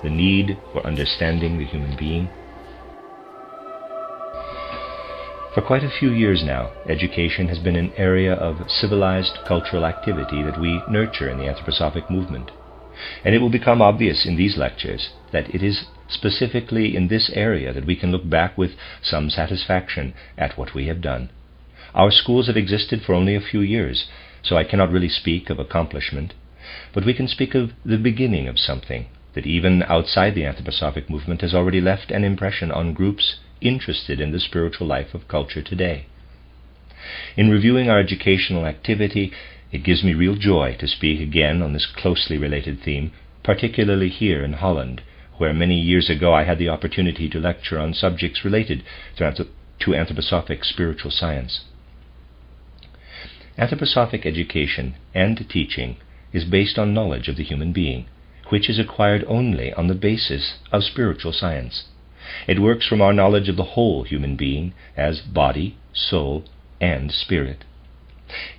the need for understanding the human being? For quite a few years now, education has been an area of civilized cultural activity that we nurture in the anthroposophic movement. And it will become obvious in these lectures that it is specifically in this area that we can look back with some satisfaction at what we have done. Our schools have existed for only a few years, so I cannot really speak of accomplishment, but we can speak of the beginning of something that even outside the anthroposophic movement has already left an impression on groups interested in the spiritual life of culture today. In reviewing our educational activity, it gives me real joy to speak again on this closely related theme, particularly here in Holland, where many years ago I had the opportunity to lecture on subjects related to anthroposophic spiritual science. Anthroposophic education and teaching is based on knowledge of the human being, which is acquired only on the basis of spiritual science. It works from our knowledge of the whole human being as body, soul, and spirit.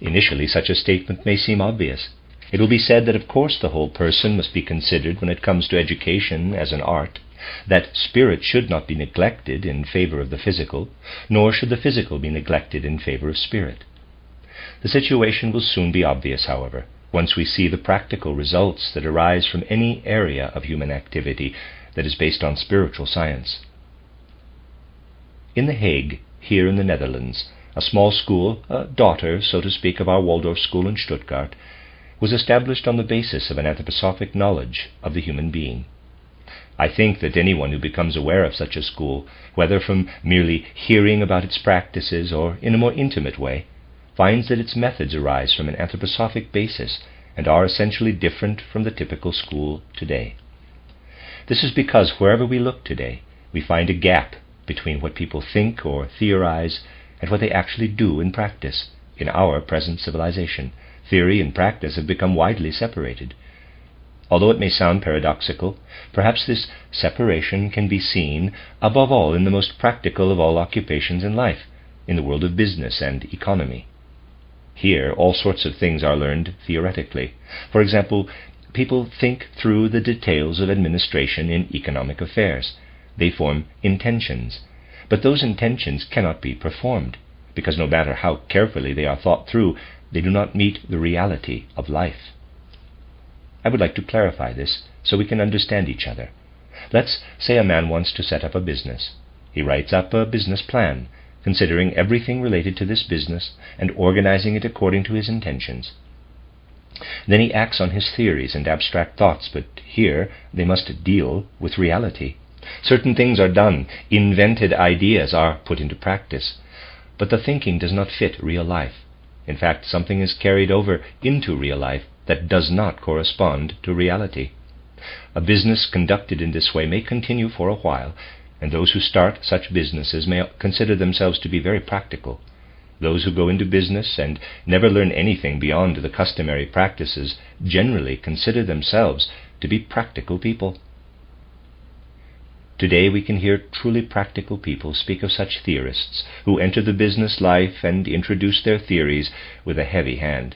Initially, such a statement may seem obvious. It will be said that of course the whole person must be considered when it comes to education as an art, that spirit should not be neglected in favor of the physical, nor should the physical be neglected in favor of spirit. The situation will soon be obvious, however, once we see the practical results that arise from any area of human activity that is based on spiritual science. In The Hague, here in the Netherlands, a small school, a daughter, so to speak, of our Waldorf school in Stuttgart, was established on the basis of an anthroposophic knowledge of the human being. I think that anyone who becomes aware of such a school, whether from merely hearing about its practices or in a more intimate way, finds that its methods arise from an anthroposophic basis and are essentially different from the typical school today. This is because wherever we look today, we find a gap between what people think or theorize and what they actually do in practice. In our present civilization, theory and practice have become widely separated. Although it may sound paradoxical, perhaps this separation can be seen, above all, in the most practical of all occupations in life, in the world of business and economy. Here, all sorts of things are learned theoretically. For example, people think through the details of administration in economic affairs. They form intentions. But those intentions cannot be performed, because no matter how carefully they are thought through, they do not meet the reality of life. I would like to clarify this so we can understand each other. Let's say a man wants to set up a business. He writes up a business plan, considering everything related to this business and organizing it according to his intentions. Then he acts on his theories and abstract thoughts, but here they must deal with reality. Certain things are done, invented ideas are put into practice, but the thinking does not fit real life. In fact, something is carried over into real life that does not correspond to reality. A business conducted in this way may continue for a while, and those who start such businesses may consider themselves to be very practical. Those who go into business and never learn anything beyond the customary practices generally consider themselves to be practical people. Today we can hear truly practical people speak of such theorists who enter the business life and introduce their theories with a heavy hand.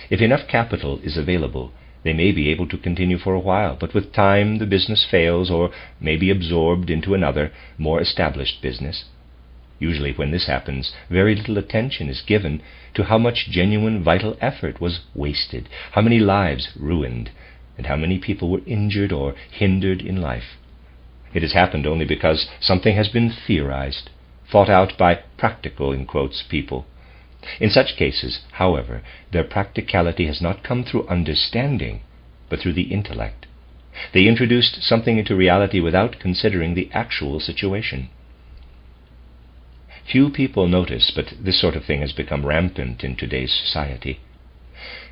If enough capital is available, they may be able to continue for a while, but with time the business fails or may be absorbed into another, more established business. Usually when this happens, very little attention is given to how much genuine vital effort was wasted, how many lives ruined, and how many people were injured or hindered in life. It has happened only because something has been theorized, thought out by practical, in quotes, people. In such cases, however, their practicality has not come through understanding, but through the intellect. They introduced something into reality without considering the actual situation. Few people notice, but this sort of thing has become rampant in today's society.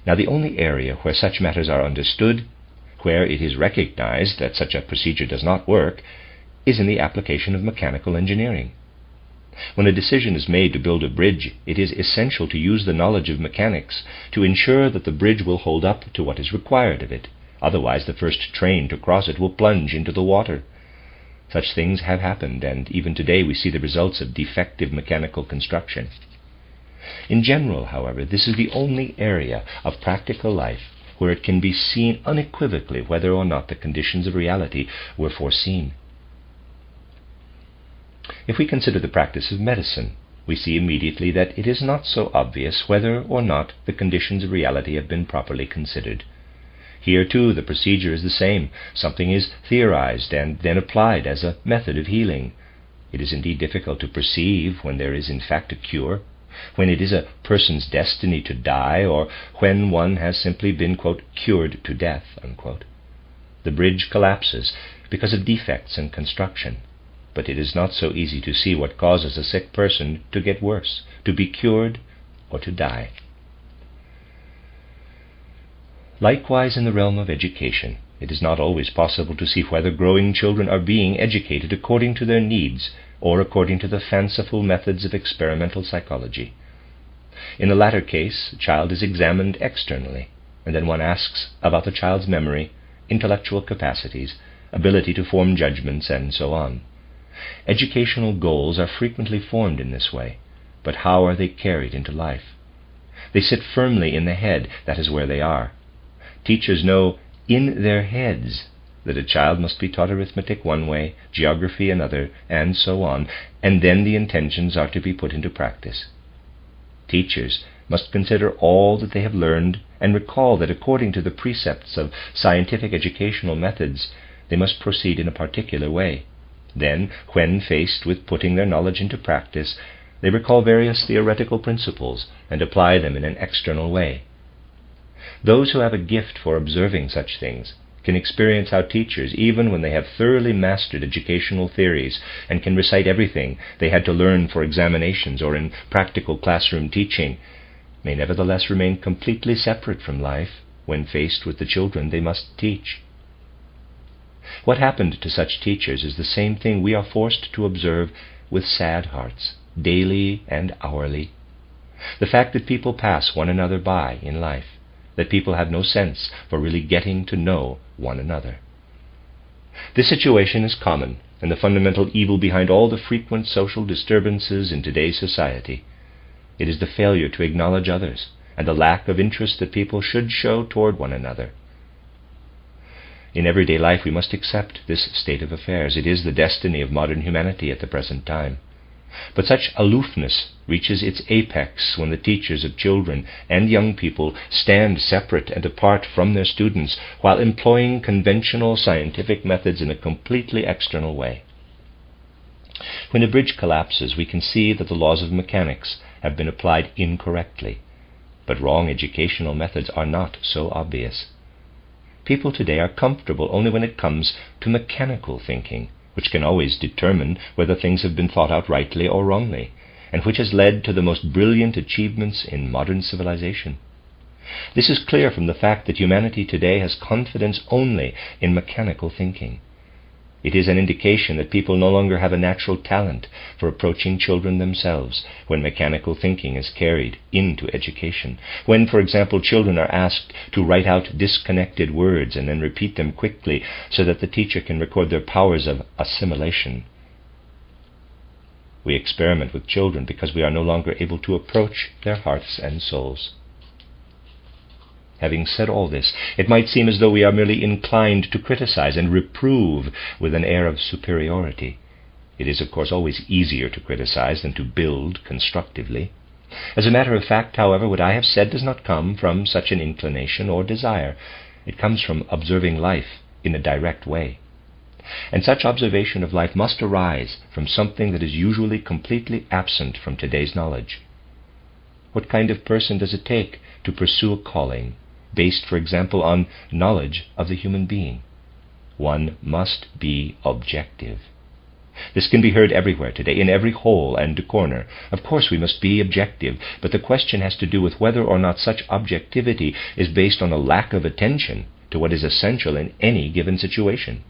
Now, the only area where such matters are understood, where it is recognized that such a procedure does not work, is in the application of mechanical engineering. When a decision is made to build a bridge, it is essential to use the knowledge of mechanics to ensure that the bridge will hold up to what is required of it. Otherwise, the first train to cross it will plunge into the water. Such things have happened, and even today we see the results of defective mechanical construction. In general, however, this is the only area of practical life where it can be seen unequivocally whether or not the conditions of reality were foreseen. If we consider the practice of medicine, we see immediately that it is not so obvious whether or not the conditions of reality have been properly considered. Here, too, the procedure is the same. Something is theorized and then applied as a method of healing. It is indeed difficult to perceive when there is in fact a cure, when it is a person's destiny to die, or when one has simply been, quote, cured to death, unquote. The bridge collapses because of defects in construction, but it is not so easy to see what causes a sick person to get worse, to be cured, or to die. Likewise, in the realm of education, it is not always possible to see whether growing children are being educated according to their needs or according to the fanciful methods of experimental psychology. In the latter case, a child is examined externally, and then one asks about the child's memory, intellectual capacities, ability to form judgments, and so on. Educational goals are frequently formed in this way, but how are they carried into life? They sit firmly in the head, that is where they are. Teachers know in their heads that a child must be taught arithmetic one way, geography another, and so on, and then the intentions are to be put into practice. Teachers must consider all that they have learned and recall that according to the precepts of scientific educational methods, they must proceed in a particular way. Then, when faced with putting their knowledge into practice, they recall various theoretical principles and apply them in an external way. Those who have a gift for observing such things can experience how teachers, even when they have thoroughly mastered educational theories and can recite everything they had to learn for examinations or in practical classroom teaching, may nevertheless remain completely separate from life when faced with the children they must teach. What happened to such teachers is the same thing we are forced to observe with sad hearts, daily and hourly. The fact that people pass one another by in life, that people have no sense for really getting to know one another. This situation is common, and the fundamental evil behind all the frequent social disturbances in today's society. It is the failure to acknowledge others, and the lack of interest that people should show toward one another. In everyday life we must accept this state of affairs. It is the destiny of modern humanity at the present time. But such aloofness reaches its apex when the teachers of children and young people stand separate and apart from their students while employing conventional scientific methods in a completely external way. When a bridge collapses, we can see that the laws of mechanics have been applied incorrectly, but wrong educational methods are not so obvious. People today are comfortable only when it comes to mechanical thinking, which can always determine whether things have been thought out rightly or wrongly, and which has led to the most brilliant achievements in modern civilization. This is clear from the fact that humanity today has confidence only in mechanical thinking. It is an indication that people no longer have a natural talent for approaching children themselves when mechanical thinking is carried into education. When, for example, children are asked to write out disconnected words and then repeat them quickly so that the teacher can record their powers of assimilation. We experiment with children because we are no longer able to approach their hearts and souls. Having said all this, it might seem as though we are merely inclined to criticize and reprove with an air of superiority. It is, of course, always easier to criticize than to build constructively. As a matter of fact, however, what I have said does not come from such an inclination or desire. It comes from observing life in a direct way. And such observation of life must arise from something that is usually completely absent from today's knowledge. What kind of person does it take to pursue a calling based, for example, on knowledge of the human being? One must be objective. This can be heard everywhere today, in every hole and corner. Of course we must be objective, but the question has to do with whether or not such objectivity is based on a lack of attention to what is essential in any given situation.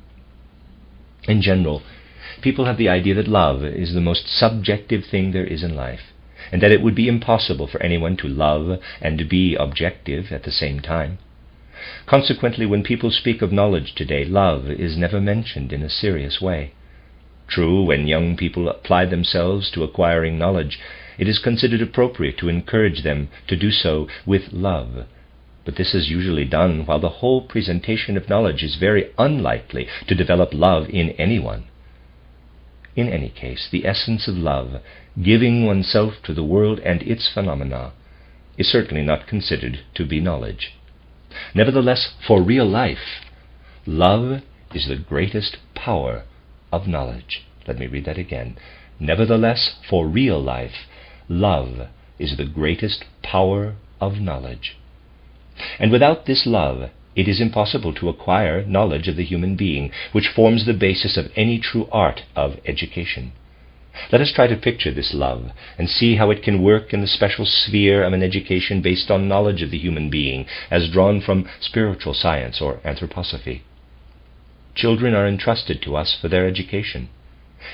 In general, people have the idea that love is the most subjective thing there is in life, and that it would be impossible for anyone to love and to be objective at the same time. Consequently, when people speak of knowledge today, love is never mentioned in a serious way. True, when young people apply themselves to acquiring knowledge, it is considered appropriate to encourage them to do so with love. But this is usually done while the whole presentation of knowledge is very unlikely to develop love in anyone. In any case, the essence of love, giving oneself to the world and its phenomena, is certainly not considered to be knowledge. Nevertheless, for real life, love is the greatest power of knowledge. Let me read that again. Nevertheless, for real life, love is the greatest power of knowledge. And without this love, it is impossible to acquire knowledge of the human being, which forms the basis of any true art of education. Let us try to picture this love and see how it can work in the special sphere of an education based on knowledge of the human being, as drawn from spiritual science or anthroposophy. Children are entrusted to us for their education.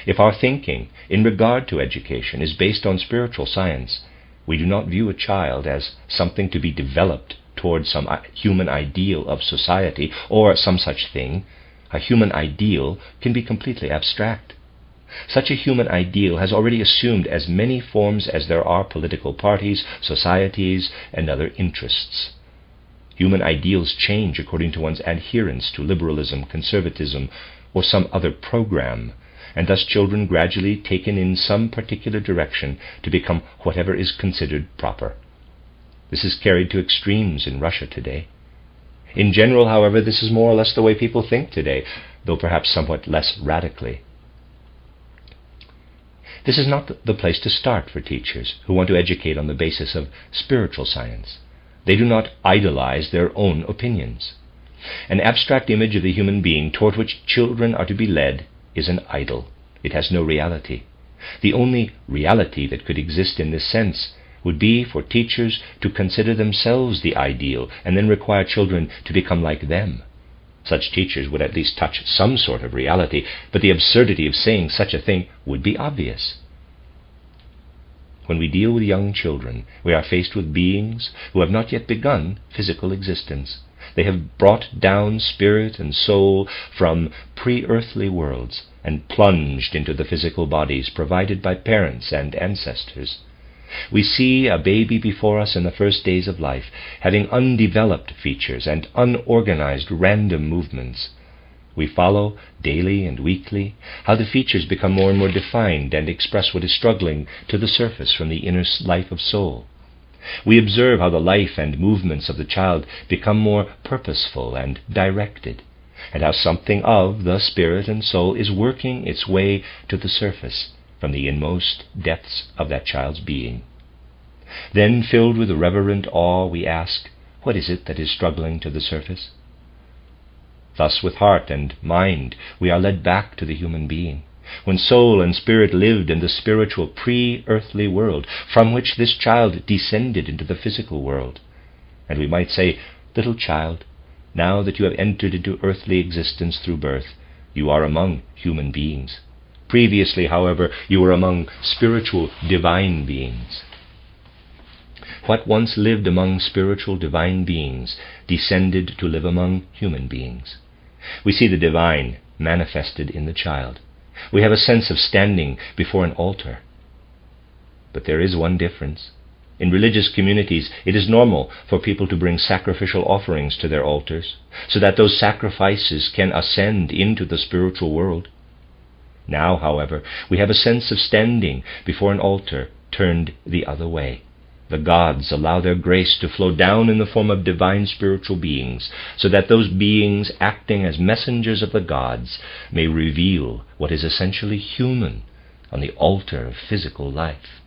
If our thinking in regard to education is based on spiritual science, we do not view a child as something to be developed towards some human ideal of society or some such thing. A human ideal can be completely abstract. Such a human ideal has already assumed as many forms as there are political parties, societies, and other interests. Human ideals change according to one's adherence to liberalism, conservatism, or some other program, and thus children gradually taken in some particular direction to become whatever is considered proper. This is carried to extremes in Russia today. In general, however, this is more or less the way people think today, though perhaps somewhat less radically. This is not the place to start for teachers who want to educate on the basis of spiritual science. They do not idolize their own opinions. An abstract image of the human being toward which children are to be led is an idol. It has no reality. The only reality that could exist in this sense would be for teachers to consider themselves the ideal and then require children to become like them. Such teachers would at least touch some sort of reality, but the absurdity of saying such a thing would be obvious. When we deal with young children, we are faced with beings who have not yet begun physical existence. They have brought down spirit and soul from pre-earthly worlds and plunged into the physical bodies provided by parents and ancestors. We see a baby before us in the first days of life, having undeveloped features and unorganized random movements. We follow, daily and weekly, how the features become more and more defined and express what is struggling to the surface from the inner life of soul. We observe how the life and movements of the child become more purposeful and directed, and how something of the spirit and soul is working its way to the surface from the inmost depths of that child's being. Then, filled with reverent awe, we ask, what is it that is struggling to the surface? Thus, with heart and mind, we are led back to the human being, when soul and spirit lived in the spiritual pre-earthly world, from which this child descended into the physical world. And we might say, little child, now that you have entered into earthly existence through birth, you are among human beings. Previously, however, you were among spiritual divine beings. What once lived among spiritual divine beings descended to live among human beings. We see the divine manifested in the child. We have a sense of standing before an altar. But there is one difference. In religious communities, it is normal for people to bring sacrificial offerings to their altars, so that those sacrifices can ascend into the spiritual world. Now, however, we have a sense of standing before an altar turned the other way. The gods allow their grace to flow down in the form of divine spiritual beings, so that those beings, acting as messengers of the gods, may reveal what is essentially human on the altar of physical life.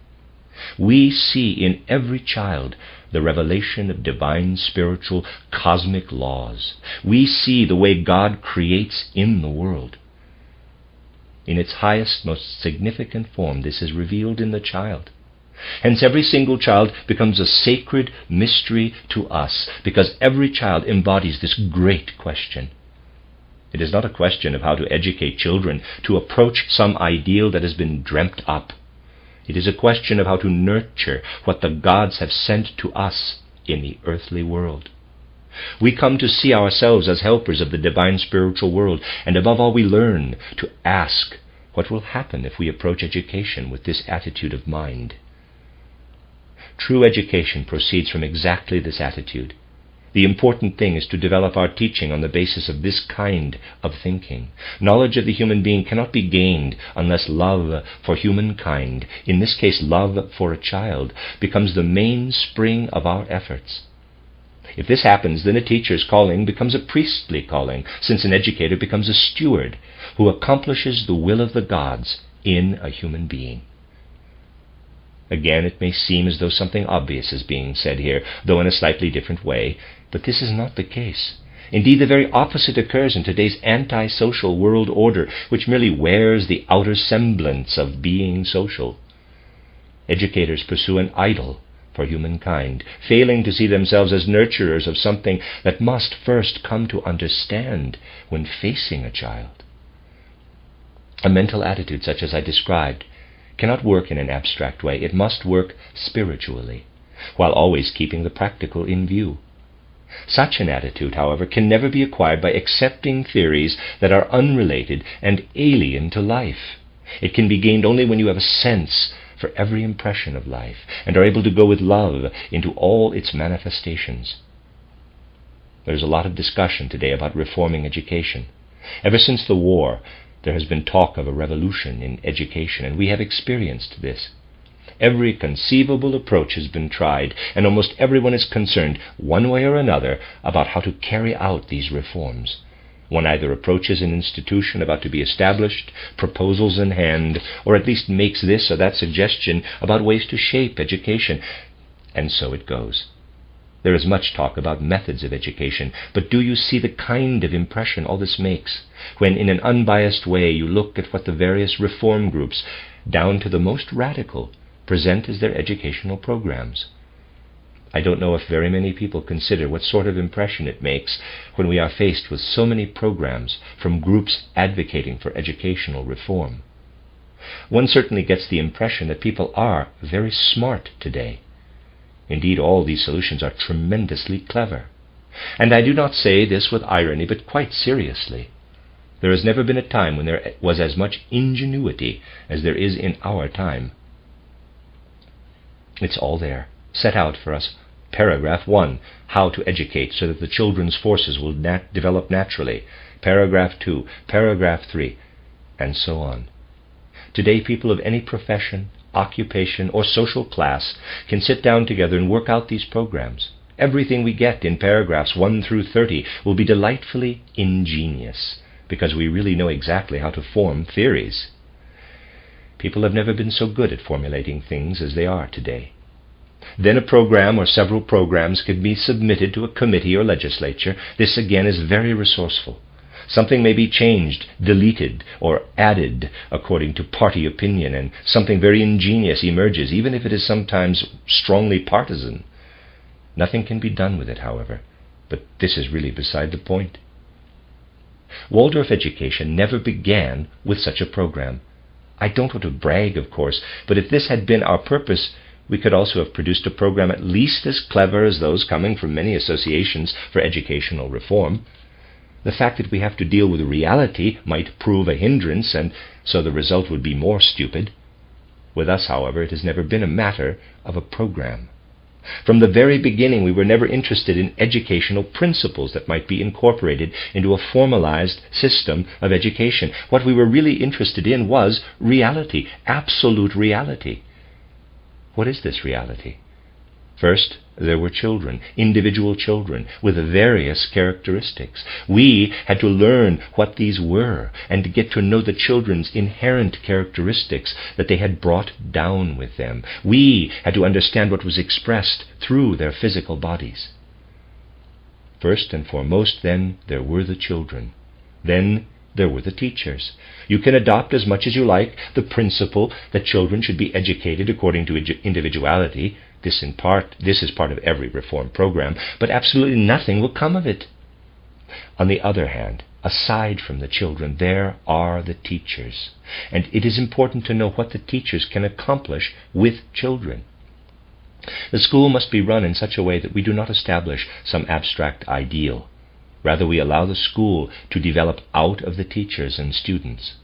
We see in every child the revelation of divine spiritual cosmic laws. We see the way God creates in the world. In its highest, most significant form, this is revealed in the child. Hence every single child becomes a sacred mystery to us, because every child embodies this great question. It is not a question of how to educate children to approach some ideal that has been dreamt up. It is a question of how to nurture what the gods have sent to us in the earthly world. We come to see ourselves as helpers of the divine spiritual world, and above all we learn to ask what will happen if we approach education with this attitude of mind. True education proceeds from exactly this attitude. The important thing is to develop our teaching on the basis of this kind of thinking. Knowledge of the human being cannot be gained unless love for humankind, in this case love for a child, becomes the mainspring of our efforts. If this happens, then a teacher's calling becomes a priestly calling, since an educator becomes a steward who accomplishes the will of the gods in a human being. Again, it may seem as though something obvious is being said here, though in a slightly different way, but this is not the case. Indeed, the very opposite occurs in today's anti-social world order, which merely wears the outer semblance of being social. Educators pursue an idol for humankind, failing to see themselves as nurturers of something that must first come to understand when facing a child. A mental attitude such as I described cannot work in an abstract way. It must work spiritually, while always keeping the practical in view. Such an attitude, however, can never be acquired by accepting theories that are unrelated and alien to life. It can be gained only when you have a sense for every impression of life and are able to go with love into all its manifestations. There's a lot of discussion today about reforming education. Ever since the war, there has been talk of a revolution in education, and we have experienced this. Every conceivable approach has been tried, and almost everyone is concerned, one way or another, about how to carry out these reforms. One either approaches an institution about to be established, proposals in hand, or at least makes this or that suggestion about ways to shape education, and so it goes. There is much talk about methods of education, but do you see the kind of impression all this makes, when in an unbiased way you look at what the various reform groups, down to the most radical, present as their educational programs? I don't know if very many people consider what sort of impression it makes when we are faced with so many programs from groups advocating for educational reform. One certainly gets the impression that people are very smart today. Indeed, all these solutions are tremendously clever. And I do not say this with irony, but quite seriously. There has never been a time when there was as much ingenuity as there is in our time. It's all there, set out for us. Paragraph 1, how to educate so that the children's forces will develop naturally. Paragraph 2, paragraph 3, and so on. Today, people of any profession, occupation, or social class can sit down together and work out these programs. Everything we get in paragraphs 1 through 30 will be delightfully ingenious, because we really know exactly how to form theories. People have never been so good at formulating things as they are today. Then a program or several programs can be submitted to a committee or legislature. This again is very resourceful. Something may be changed, deleted, or added according to party opinion, and something very ingenious emerges, even if it is sometimes strongly partisan. Nothing can be done with it, however, but this is really beside the point. Waldorf education never began with such a program. I don't want to brag, of course, but if this had been our purpose, we could also have produced a program at least as clever as those coming from many associations for educational reform. The fact that we have to deal with reality might prove a hindrance, and so the result would be more stupid. With us, however, it has never been a matter of a program. From the very beginning, we were never interested in educational principles that might be incorporated into a formalized system of education. What we were really interested in was reality, absolute reality. What is this reality? First, there were children, individual children, with various characteristics. We had to learn what these were and to get to know the children's inherent characteristics that they had brought down with them. We had to understand what was expressed through their physical bodies. First and foremost, then, there were the children. Then there were the teachers. You can adopt as much as you like the principle that children should be educated according to individuality. This is part of every reform program, but absolutely nothing will come of it. On the other hand, aside from the children, there are the teachers, and it is important to know what the teachers can accomplish with children. The school must be run in such a way that we do not establish some abstract ideal. Rather, we allow the school to develop out of the teachers and students.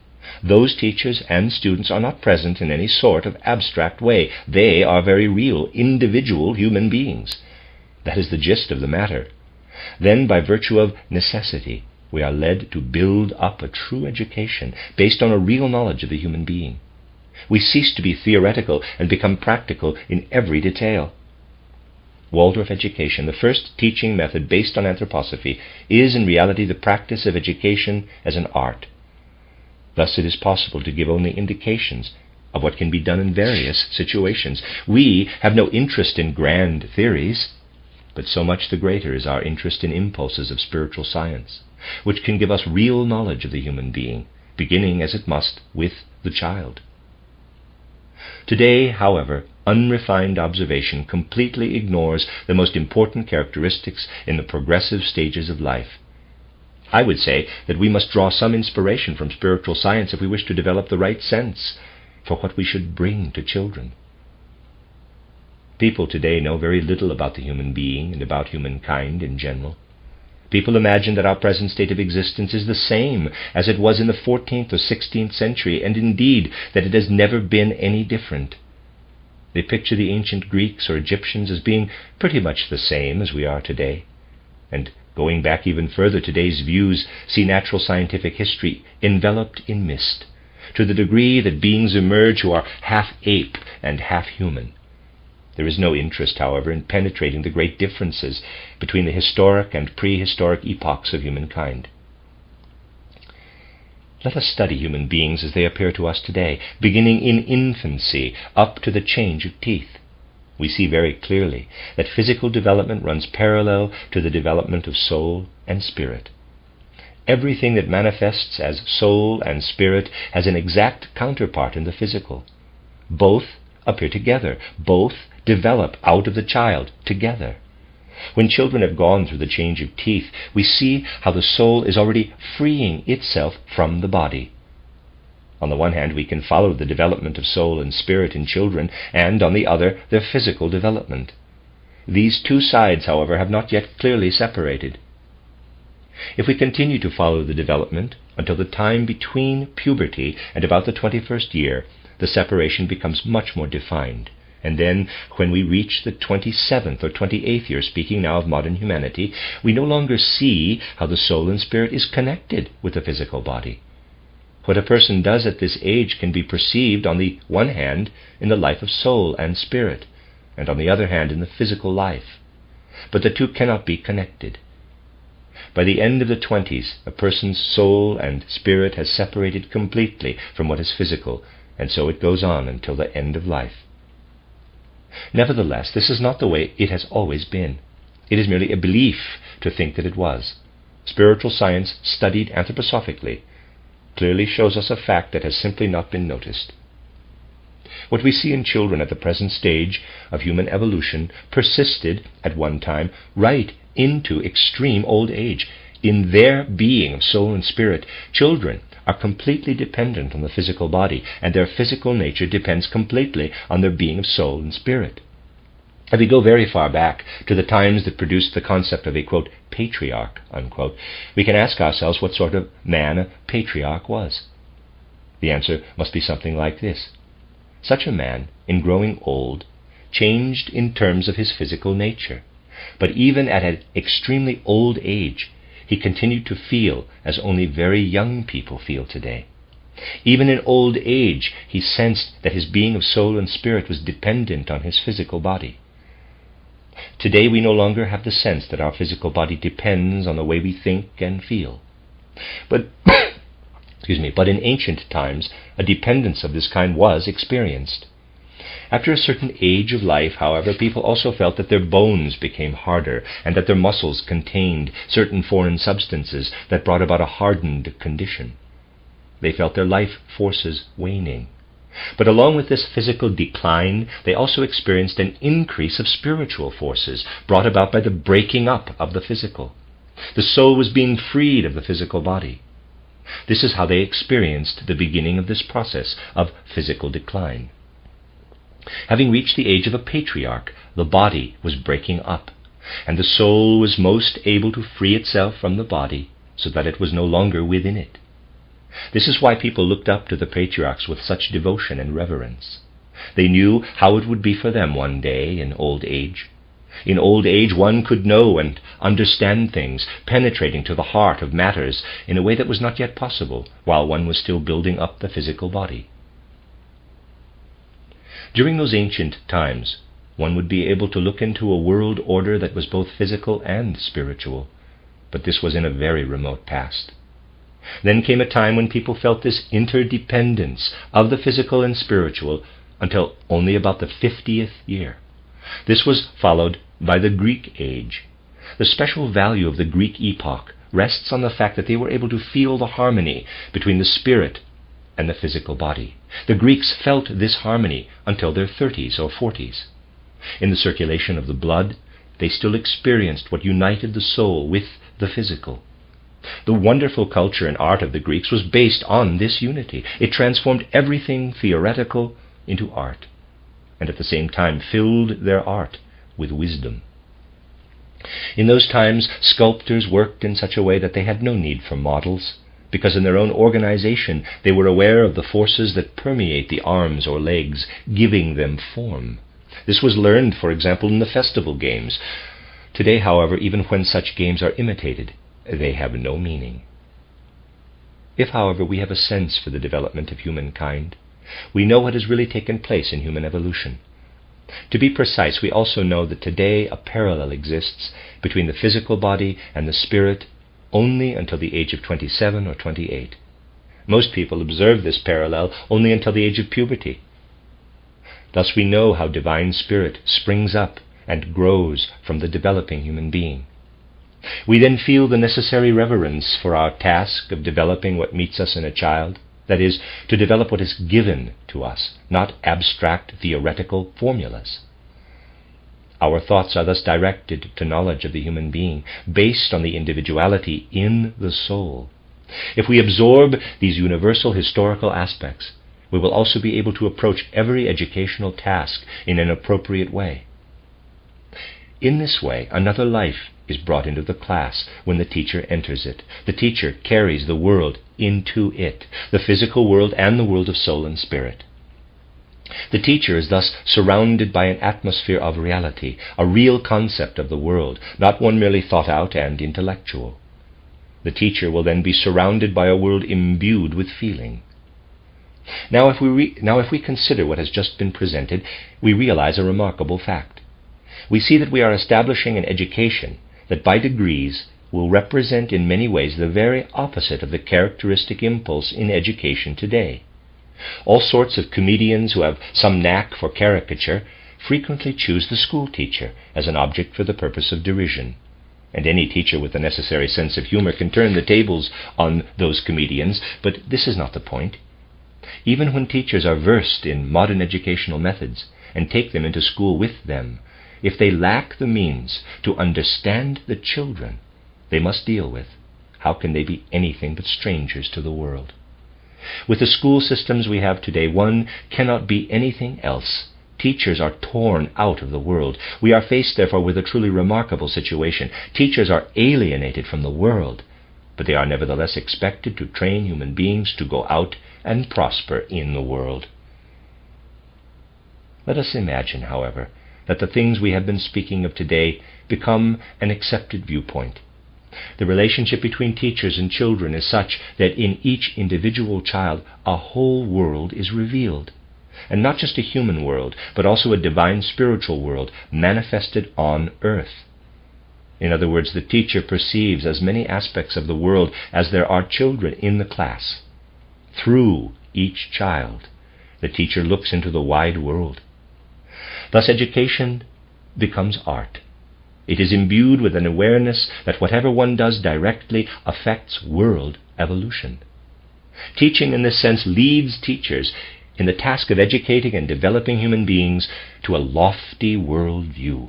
Those teachers and students are not present in any sort of abstract way. They are very real, individual human beings. That is the gist of the matter. Then, by virtue of necessity, we are led to build up a true education based on a real knowledge of the human being. We cease to be theoretical and become practical in every detail. Waldorf education, the first teaching method based on anthroposophy, is in reality the practice of education as an art. Thus it is possible to give only indications of what can be done in various situations. We have no interest in grand theories, but so much the greater is our interest in impulses of spiritual science, which can give us real knowledge of the human being, beginning, as it must, with the child. Today, however, unrefined observation completely ignores the most important characteristics in the progressive stages of life. I would say that we must draw some inspiration from spiritual science if we wish to develop the right sense for what we should bring to children. People today know very little about the human being and about humankind in general. People imagine that our present state of existence is the same as it was in the 14th or 16th century, and indeed that it has never been any different. They picture the ancient Greeks or Egyptians as being pretty much the same as we are today. And going back even further, today's views see natural scientific history enveloped in mist, to the degree that beings emerge who are half ape and half human. There is no interest, however, in penetrating the great differences between the historic and prehistoric epochs of humankind. Let us study human beings as they appear to us today, beginning in infancy up to the change of teeth. We see very clearly that physical development runs parallel to the development of soul and spirit. Everything that manifests as soul and spirit has an exact counterpart in the physical. Both appear together. Both develop out of the child together. When children have gone through the change of teeth, we see how the soul is already freeing itself from the body. On the one hand, we can follow the development of soul and spirit in children, and on the other, their physical development. These two sides, however, have not yet clearly separated. If we continue to follow the development until the time between puberty and about the 21st year, the separation becomes much more defined. And then, when we reach the 27th or 28th year, speaking now of modern humanity, we no longer see how the soul and spirit is connected with the physical body. What a person does at this age can be perceived, on the one hand, in the life of soul and spirit, and on the other hand, in the physical life. But the two cannot be connected. By the end of the 20s, a person's soul and spirit has separated completely from what is physical, and so it goes on until the end of life. Nevertheless, this is not the way it has always been. It is merely a belief to think that it was. Spiritual science, studied anthroposophically, clearly shows us a fact that has simply not been noticed. What we see in children at the present stage of human evolution persisted at one time right into extreme old age. In their being of soul and spirit, children are completely dependent on the physical body, and their physical nature depends completely on their being of soul and spirit. If we go very far back to the times that produced the concept of a, quote, patriarch, unquote, we can ask ourselves what sort of man a patriarch was. The answer must be something like this. Such a man, in growing old, changed in terms of his physical nature, but even at an extremely old age, he continued to feel as only very young people feel today. Even in old age, he sensed that his being of soul and spirit was dependent on his physical body. Today we no longer have the sense that our physical body depends on the way we think and feel. But in ancient times, a dependence of this kind was experienced. After a certain age of life, however, people also felt that their bones became harder and that their muscles contained certain foreign substances that brought about a hardened condition. They felt their life forces waning. But along with this physical decline, they also experienced an increase of spiritual forces brought about by the breaking up of the physical. The soul was being freed of the physical body. This is how they experienced the beginning of this process of physical decline. Having reached the age of a patriarch, the body was breaking up, and the soul was most able to free itself from the body so that it was no longer within it. This is why people looked up to the patriarchs with such devotion and reverence. They knew how it would be for them one day in old age. In old age one could know and understand things, penetrating to the heart of matters in a way that was not yet possible while one was still building up the physical body. During those ancient times, one would be able to look into a world order that was both physical and spiritual, but this was in a very remote past. Then came a time when people felt this interdependence of the physical and spiritual until only about the 50th year. This was followed by the Greek age. The special value of the Greek epoch rests on the fact that they were able to feel the harmony between the spirit and the physical body. The Greeks felt this harmony until their 30s or 40s. In the circulation of the blood, they still experienced what united the soul with the physical. The wonderful culture and art of the Greeks was based on this unity. It transformed everything theoretical into art, and at the same time filled their art with wisdom. In those times, sculptors worked in such a way that they had no need for models, because in their own organization they were aware of the forces that permeate the arms or legs, giving them form. This was learned, for example, in the festival games. Today, however, even when such games are imitated, they have no meaning. If, however, we have a sense for the development of humankind, we know what has really taken place in human evolution. To be precise, we also know that today a parallel exists between the physical body and the spirit only until the age of 27 or 28. Most people observe this parallel only until the age of puberty. Thus we know how divine spirit springs up and grows from the developing human being. We then feel the necessary reverence for our task of developing what meets us in a child, that is, to develop what is given to us, not abstract theoretical formulas. Our thoughts are thus directed to knowledge of the human being, based on the individuality in the soul. If we absorb these universal historical aspects, we will also be able to approach every educational task in an appropriate way. In this way, another life is brought into the class when the teacher enters it. The teacher carries the world into it, the physical world and the world of soul and spirit. The teacher is thus surrounded by an atmosphere of reality, a real concept of the world, not one merely thought out and intellectual. The teacher will then be surrounded by a world imbued with feeling. Now if we consider what has just been presented, we realize a remarkable fact. We see that we are establishing an education that by degrees will represent in many ways the very opposite of the characteristic impulse in education today. All sorts of comedians who have some knack for caricature frequently choose the school teacher as an object for the purpose of derision. And any teacher with the necessary sense of humor can turn the tables on those comedians, but this is not the point. Even when teachers are versed in modern educational methods and take them into school with them, if they lack the means to understand the children they must deal with, how can they be anything but strangers to the world? With the school systems we have today, one cannot be anything else. Teachers are torn out of the world. We are faced, therefore, with a truly remarkable situation. Teachers are alienated from the world, but they are nevertheless expected to train human beings to go out and prosper in the world. Let us imagine, however, that the things we have been speaking of today become an accepted viewpoint. The relationship between teachers and children is such that in each individual child a whole world is revealed, and not just a human world, but also a divine spiritual world manifested on earth. In other words, the teacher perceives as many aspects of the world as there are children in the class. Through each child, the teacher looks into the wide world. Thus education becomes art. It is imbued with an awareness that whatever one does directly affects world evolution. Teaching in this sense leads teachers in the task of educating and developing human beings to a lofty world view.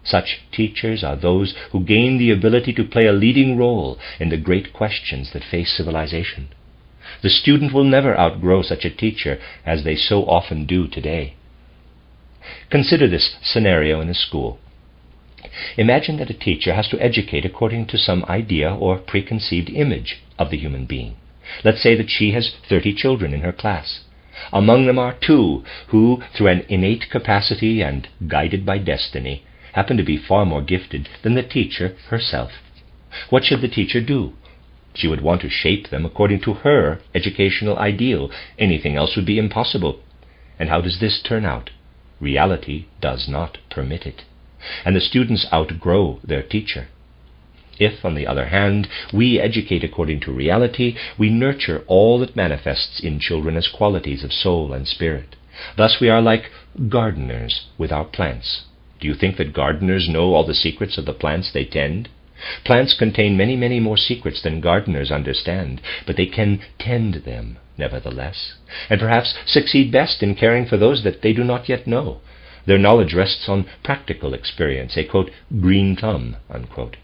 Such teachers are those who gain the ability to play a leading role in the great questions that face civilization. The student will never outgrow such a teacher as they so often do today. Consider this scenario in a school. Imagine that a teacher has to educate according to some idea or preconceived image of the human being. Let's say that she has 30 children in her class. Among them are 2 who, through an innate capacity and guided by destiny, happen to be far more gifted than the teacher herself. What should the teacher do? She would want to shape them according to her educational ideal. Anything else would be impossible. And how does this turn out? Reality does not permit it, and the students outgrow their teacher. If, on the other hand, we educate according to reality, we nurture all that manifests in children as qualities of soul and spirit. Thus we are like gardeners with our plants. Do you think that gardeners know all the secrets of the plants they tend? Plants contain many, many more secrets than gardeners understand, but they can tend them, nevertheless, and perhaps succeed best in caring for those that they do not yet know. Their knowledge rests on practical experience, a, quote, green thumb, unquote.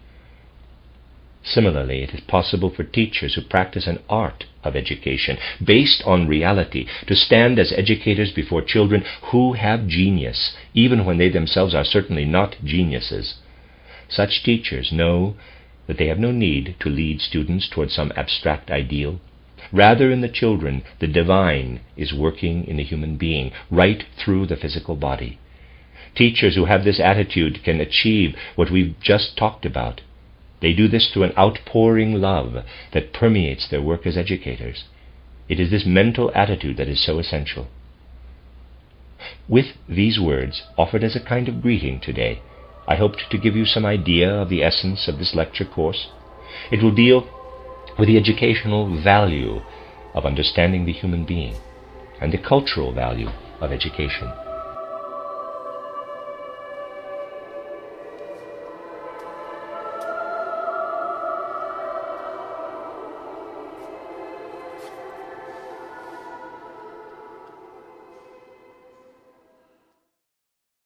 Similarly, it is possible for teachers who practice an art of education based on reality to stand as educators before children who have genius, even when they themselves are certainly not geniuses. Such teachers know that they have no need to lead students toward some abstract ideal. Rather, in the children, the divine is working in the human being, right through the physical body. Teachers who have this attitude can achieve what we've just talked about. They do this through an outpouring love that permeates their work as educators. It is this mental attitude that is so essential. With these words, offered as a kind of greeting today, I hoped to give you some idea of the essence of this lecture course. It will deal with the educational value of understanding the human being and the cultural value of education.